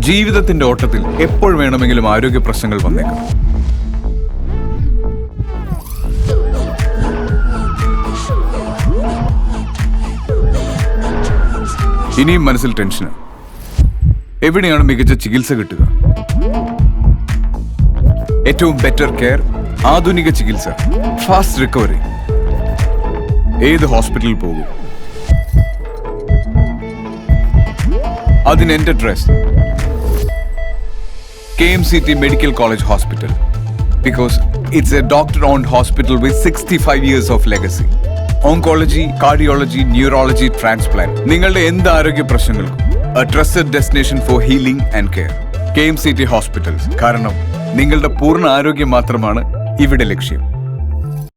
ജീവിതത്തിന്റെ ഓട്ടത്തിൽ എപ്പോൾ വേണമെങ്കിലും ആരോഗ്യ പ്രശ്നങ്ങൾ വന്നേക്കാം. ഇനിയും മനസ്സിൽ ടെൻഷന്. എവിടെയാണ് മികച്ച ചികിത്സ കിട്ടുക? ഏറ്റവും ബെറ്റർ കെയർ, ആധുനിക ചികിത്സ, ഫാസ്റ്റ് റിക്കവറി. ഏത് ഹോസ്പിറ്റലിൽ പോകും? അതിന് എന്റെ trust KMCT Medical College Hospital, because it's a doctor-owned hospital with 65 years of legacy. Oncology, cardiology, neurology, transplant. നിങ്ങളുടെ എന്ത് ആരോഗ്യ പ്രശ്നങ്ങൾക്കും a trusted destination for healing and care. KMCT Hospitals. കാരണം നിങ്ങളുടെ പൂർണ്ണ ആരോഗ്യം മാത്രമാണ് ഇവിടെ ലക്ഷ്യം.